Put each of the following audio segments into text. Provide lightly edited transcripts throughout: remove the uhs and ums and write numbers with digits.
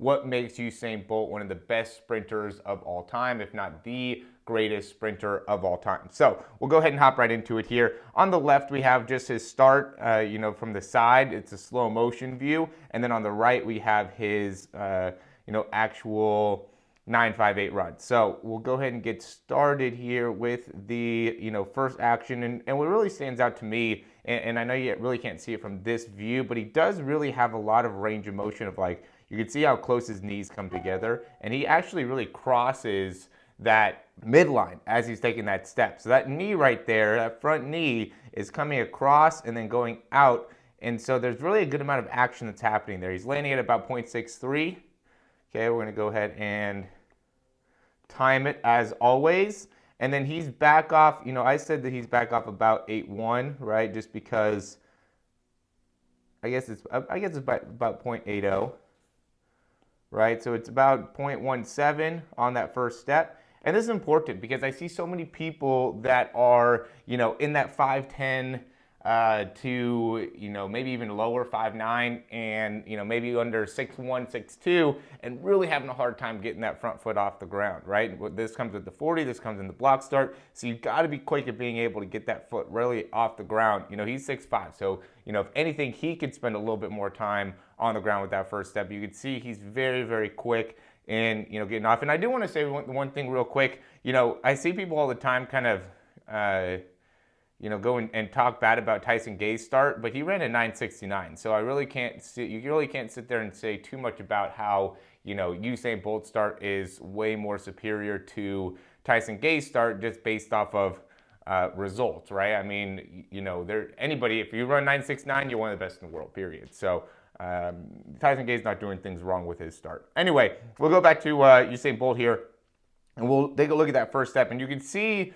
what makes Usain Bolt one of the best sprinters of all time, if not the greatest sprinter of all time. So we'll go ahead and hop right into it here. On the left, we have just his start, from the side. It's a slow motion view. And then on the right, we have his, actual 958 run. So we'll go ahead and get started here with the, first action. And what really stands out to me, and I know you really can't see it from this view, but he does really have a lot of range of motion of like, you can see how close his knees come together, and he actually really crosses that midline as he's taking that step. So that knee right there, that front knee, is coming across and then going out, and so there's really a good amount of action that's happening there. He's landing at about 0.63. Okay, we're gonna go ahead and time it as always, and then he's back off. I said that he's back off about 8.1, right? Just because I guess it's about 0.80. Right? So it's about 0.17 on that first step. And this is important because I see so many people that are, in that 5'10", to, maybe even lower 5'9", and, maybe under 6'1", 6'2", and really having a hard time getting that front foot off the ground, right? This comes with the 40, this comes in the block start. So you've got to be quick at being able to get that foot really off the ground. He's 6'5", so, if anything, he could spend a little bit more time on the ground with that first step. You can see he's very, very quick in, getting off. And I do want to say one thing real quick. I see people all the time kind of, go and talk bad about Tyson Gay's start, but he ran a 9.69. So you really can't sit there and say too much about how, Usain Bolt's start is way more superior to Tyson Gay's start just based off of results, right? I mean, if you run 9.69, you're one of the best in the world, period. So Tyson Gay's not doing things wrong with his start. Anyway, we'll go back to Usain Bolt here, and we'll take a look at that first step. And you can see,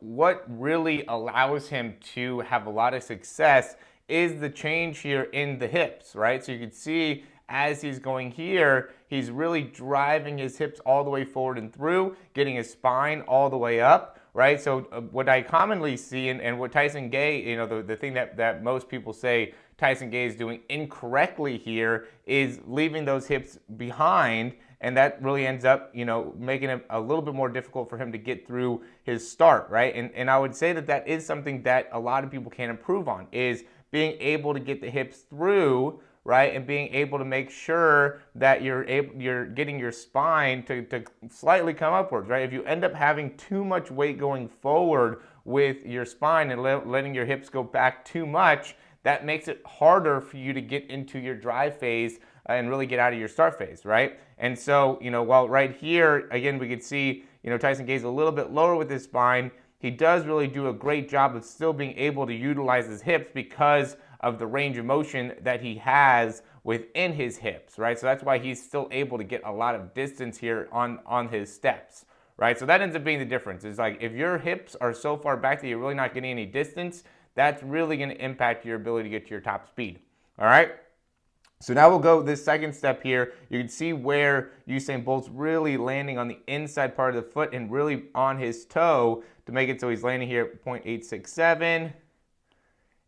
what really allows him to have a lot of success is the change here in the hips, right? So you can see as he's going here, he's really driving his hips all the way forward and through, getting his spine all the way up, right? So what I commonly see, and what Tyson Gay, the thing that most people say Tyson Gay is doing incorrectly here is leaving those hips behind, and that really ends up, making it a little bit more difficult for him to get through his start, right? And I would say that is something that a lot of people can improve on, is being able to get the hips through, right, and being able to make sure that you're getting your spine to slightly come upwards, right? If you end up having too much weight going forward with your spine and letting your hips go back too much, that makes it harder for you to get into your drive phase and really get out of your start phase, right? And so, while right here, again, we could see, Tyson Gay's a little bit lower with his spine, he does really do a great job of still being able to utilize his hips because of the range of motion that he has within his hips, right? So that's why he's still able to get a lot of distance here on his steps, right? So that ends up being the difference. It's like if your hips are so far back that you're really not getting any distance, that's really going to impact your ability to get to your top speed, all right? So now we'll go this second step here. You can see where Usain Bolt's really landing on the inside part of the foot and really on his toe to make it so he's landing here at 0.867.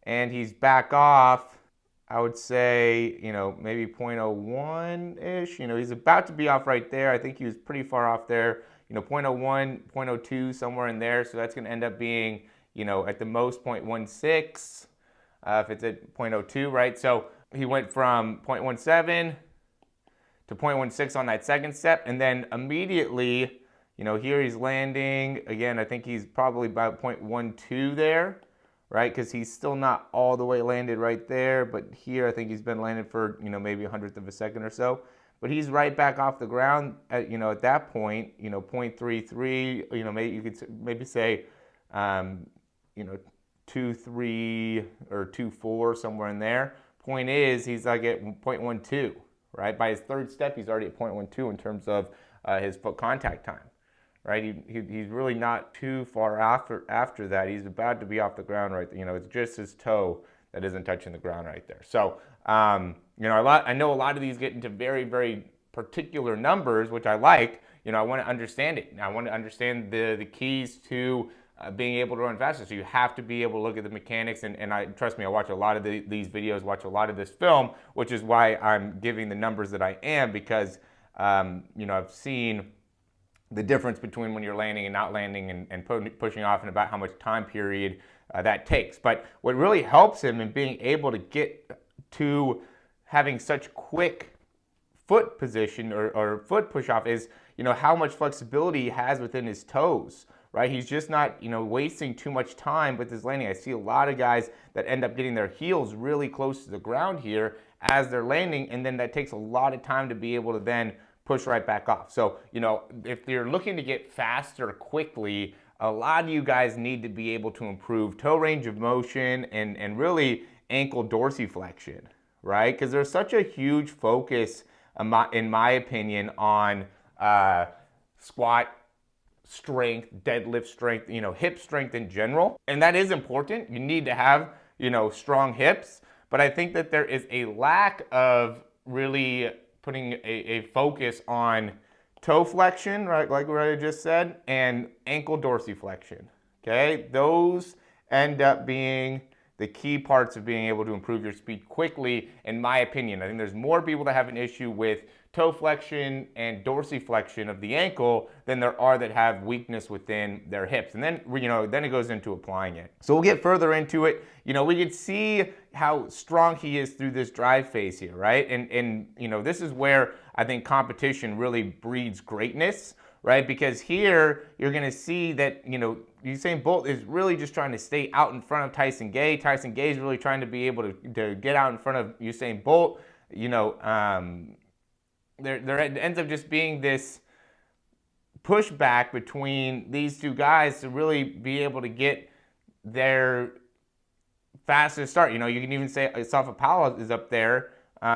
And he's back off, I would say, maybe 0.01-ish. He's about to be off right there. I think he was pretty far off there, 0.01, 0.02, somewhere in there. So that's going to end up being, at the most 0.16, if it's at 0.02, right? So he went from 0.17 to 0.16 on that second step. And then immediately, here he's landing. Again, I think he's probably about 0.12 there, right? Because he's still not all the way landed right there. But here, I think he's been landed for, maybe 1/100th of a second or so. But he's right back off the ground at, at that point, 0.33, maybe you could maybe say, 2.3 or 2.4, somewhere in there. Point is, he's like at 0.12, right? By his third step, he's already at 0.12 in terms of his foot contact time, right? He's really not too far after that. He's about to be off the ground right there. It's just his toe that isn't touching the ground right there. So, I know a lot of these get into very, very particular numbers, which I like. I want to understand it. I want to understand the keys to being able to run faster. So you have to be able to look at the mechanics, and trust me, I watch a lot of these videos, watch a lot of this film, which is why I'm giving the numbers that I am, because I've seen the difference between when you're landing and not landing, and pushing off, and about how much time period that takes. But what really helps him in being able to get to having such quick foot position or foot push off is, how much flexibility he has within his toes, right? He's just not, wasting too much time with his landing. I see a lot of guys that end up getting their heels really close to the ground here as they're landing, and then that takes a lot of time to be able to then push right back off. So, if you're looking to get faster quickly, a lot of you guys need to be able to improve toe range of motion and really ankle dorsiflexion, right? Because there's such a huge focus, in my opinion, on squat strength, deadlift strength, hip strength in general. And that is important. You need to have, strong hips. But I think that there is a lack of really putting a focus on toe flexion, right, like what I just said, and ankle dorsiflexion, okay? Those end up being the key parts of being able to improve your speed quickly, in my opinion. I think there's more people that have an issue with toe flexion and dorsiflexion of the ankle than there are that have weakness within their hips. And then, then it goes into applying it. So we'll get further into it. We can see how strong he is through this drive phase here, right? And this is where I think competition really breeds greatness, right? Because here you're going to see that, Usain Bolt is really just trying to stay out in front of Tyson Gay. Tyson Gay is really trying to be able to get out in front of Usain Bolt. There ends up just being this pushback between these two guys to really be able to get their fastest start. You can even say Asafa Powell is up there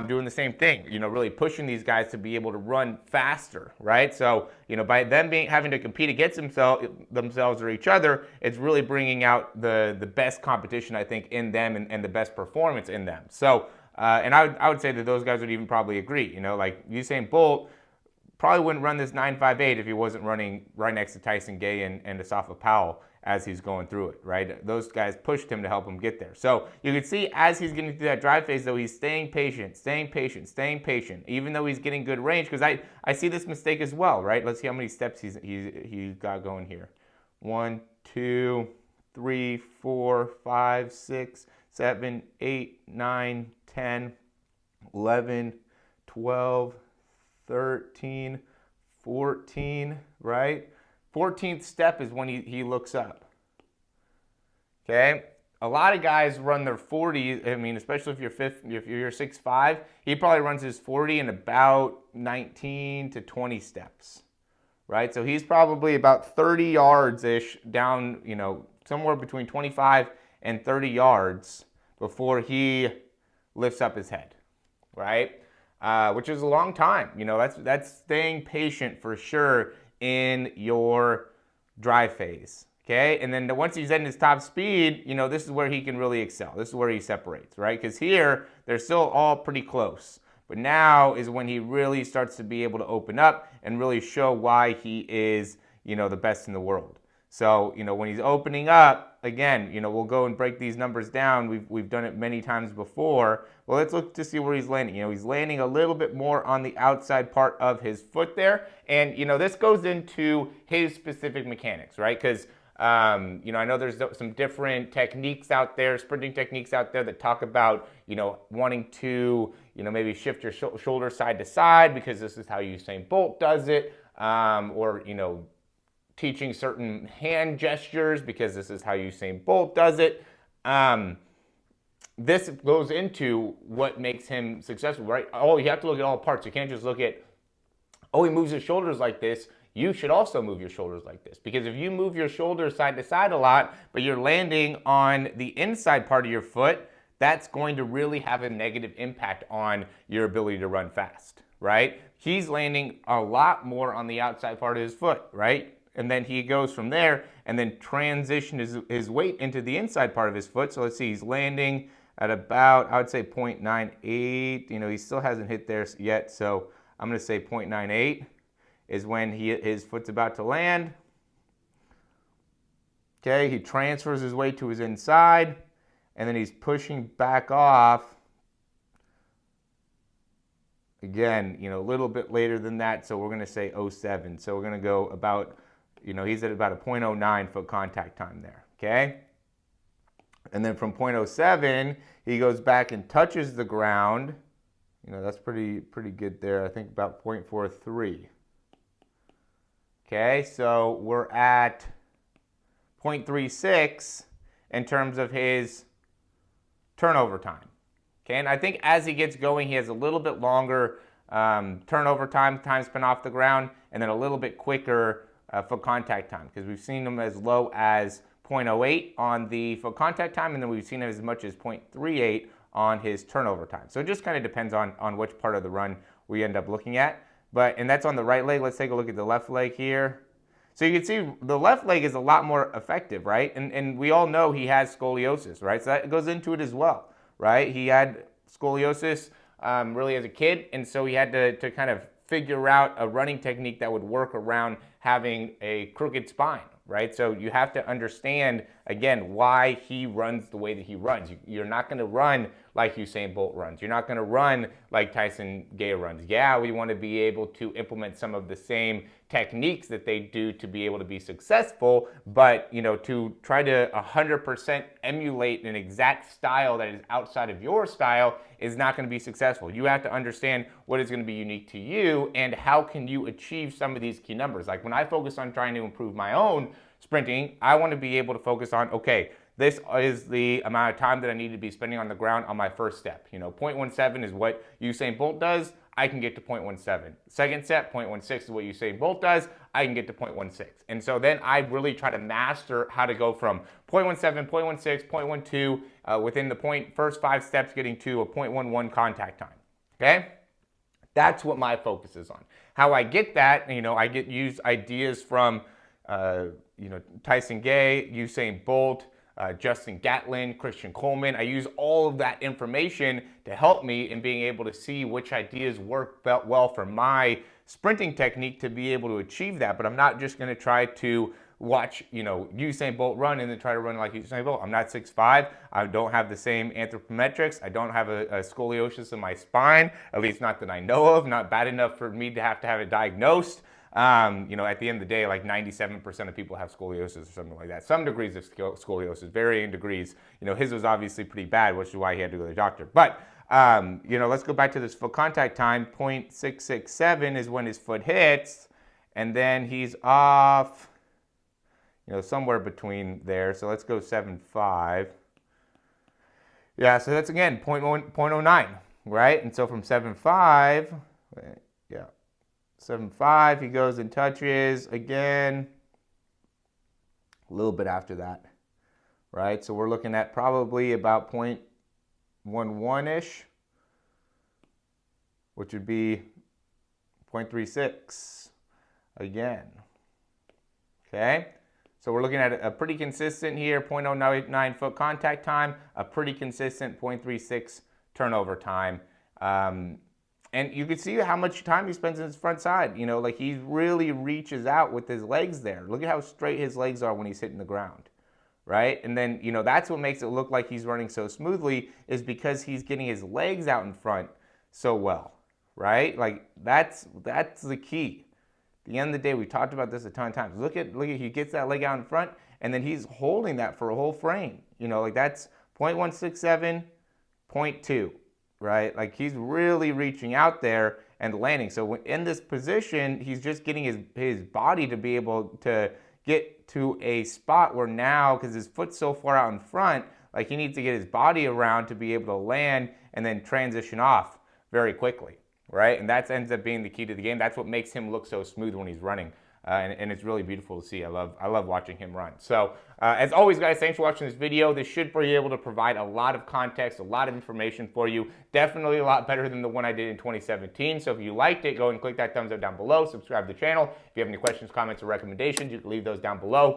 doing the same thing, really pushing these guys to be able to run faster, right? So, by them having to compete against themselves or each other, it's really bringing out the best competition, I think, in them and the best performance in them. So, and I would say that those guys would even probably agree, like Usain Bolt probably wouldn't run this 9.58 if he wasn't running right next to Tyson Gay and Asafa Powell as he's going through it, right? Those guys pushed him to help him get there. So you can see as he's getting through that drive phase, though, he's staying patient, even though he's getting good range, because I see this mistake as well, right? Let's see how many steps he's got going here. 1, 2, 3, 4, 5, 6, 7, 8, 9, 10, 11, 12, 13, 14, right? 14th step is when he looks up, okay? A lot of guys run their 40, especially if you're 6'5", he probably runs his 40 in about 19 to 20 steps, right? So he's probably about 30 yards-ish down, somewhere between 25 and 30 yards before he lifts up his head, right? Which is a long time. That's staying patient for sure in your drive phase, okay? And then once he's in his top speed, this is where he can really excel. This is where he separates, right? Because here, they're still all pretty close. But now is when he really starts to be able to open up and really show why he is, the best in the world. So, when he's opening up, again, we'll go and break these numbers down. We've done it many times before. Well, let's look to see where he's landing. He's landing a little bit more on the outside part of his foot there. And, this goes into his specific mechanics, right? Because, I know there's some different techniques out there, sprinting techniques out there that talk about, wanting to, maybe shift your shoulder side to side because this is how Usain Bolt does it. Or, teaching certain hand gestures because this is how Usain Bolt does it. This goes into what makes him successful, right? Oh, you have to look at all parts. You can't just look at, oh, he moves his shoulders like this. You should also move your shoulders like this, because if you move your shoulders side to side a lot, but you're landing on the inside part of your foot, that's going to really have a negative impact on your ability to run fast, right? He's landing a lot more on the outside part of his foot, right? And then he goes from there and then transition his weight into the inside part of his foot. So let's see, he's landing at about, I would say 0.98. He still hasn't hit there yet. So I'm going to say 0.98 is when his foot's about to land. Okay, he transfers his weight to his inside, and then he's pushing back off. Again, a little bit later than that, so we're going to say 07. So we're going to go about, he's at about a 0.09 foot contact time there, okay? And then from 0.07, he goes back and touches the ground. That's pretty good there. I think about 0.43. Okay, so we're at 0.36 in terms of his turnover time. Okay, and I think as he gets going, he has a little bit longer turnover time spent off the ground, and then a little bit quicker foot contact time, because we've seen him as low as 0.08 on the foot contact time, and then we've seen him as much as 0.38 on his turnover time. So it just kind of depends on which part of the run we end up looking at. And that's on the right leg. Let's take a look at the left leg here. So you can see the left leg is a lot more effective, right? And we all know he has scoliosis, right? So that goes into it as well, right? He had scoliosis really as a kid, and so he had to kind of figure out a running technique that would work around having a crooked spine, right? So you have to understand, again, why he runs the way that he runs. You're not going to run like Usain Bolt runs. You're not going to run like Tyson Gay runs. Yeah, we want to be able to implement some of the same techniques that they do to be able to be successful, but to try to 100% emulate an exact style that is outside of your style is not going to be successful. You have to understand what is going to be unique to you and how can you achieve some of these key numbers. Like when I focus on trying to improve my own sprinting, I want to be able to focus on, okay, this is the amount of time that I need to be spending on the ground on my first step. 0.17 is what Usain Bolt does. I can get to 0.17. Second step, 0.16 is what Usain Bolt does. I can get to 0.16. And so then I really try to master how to go from 0.17, 0.16, 0.12 within the first 5 steps, getting to a 0.11 contact time. Okay? That's what my focus is on. How I get that, I use ideas from Tyson Gay, Usain Bolt, Justin Gatlin, Christian Coleman. I use all of that information to help me in being able to see which ideas work well for my sprinting technique to be able to achieve that. But I'm not just going to try to watch, Usain Bolt run and then try to run like Usain Bolt. I'm not 6'5". I don't have the same anthropometrics. I don't have a scoliosis in my spine, at least not that I know of, not bad enough for me to have it diagnosed. At the end of the day, like 97% of people have scoliosis or something like that. Some degrees of scoliosis, varying degrees. His was obviously pretty bad, which is why he had to go to the doctor. But, let's go back to this foot contact time. 0.667 is when his foot hits, and then he's off, somewhere between there. So let's go 7.5. Yeah, so that's, again, 0.09, right? And so from 7.5, 7.5, he goes and touches again a little bit after that, right? So we're looking at probably about 0.11-ish, which would be 0.36 again, okay? So we're looking at a pretty consistent here, 0.09 foot contact time, a pretty consistent 0.36 turnover time. And you can see how much time he spends in his front side. Like he really reaches out with his legs there. Look at how straight his legs are when he's hitting the ground, right? And then, that's what makes it look like he's running so smoothly, is because he's getting his legs out in front so well, right? Like that's the key. At the end of the day, we talked about this a ton of times. Look at he gets that leg out in front, and then he's holding that for a whole frame. Like that's 0.167, 0.2. Right? Like he's really reaching out there and landing. So in this position, he's just getting his body to be able to get to a spot where now, because his foot's so far out in front, like he needs to get his body around to be able to land and then transition off very quickly, right? And that ends up being the key to the game. That's what makes him look so smooth when he's running. And it's really beautiful to see. I love watching him run. So as always, guys, thanks for watching this video. This should be able to provide a lot of context, a lot of information for you. Definitely a lot better than the one I did in 2017. So if you liked it, go and click that thumbs up down below. Subscribe to the channel. If you have any questions, comments, or recommendations, you can leave those down below.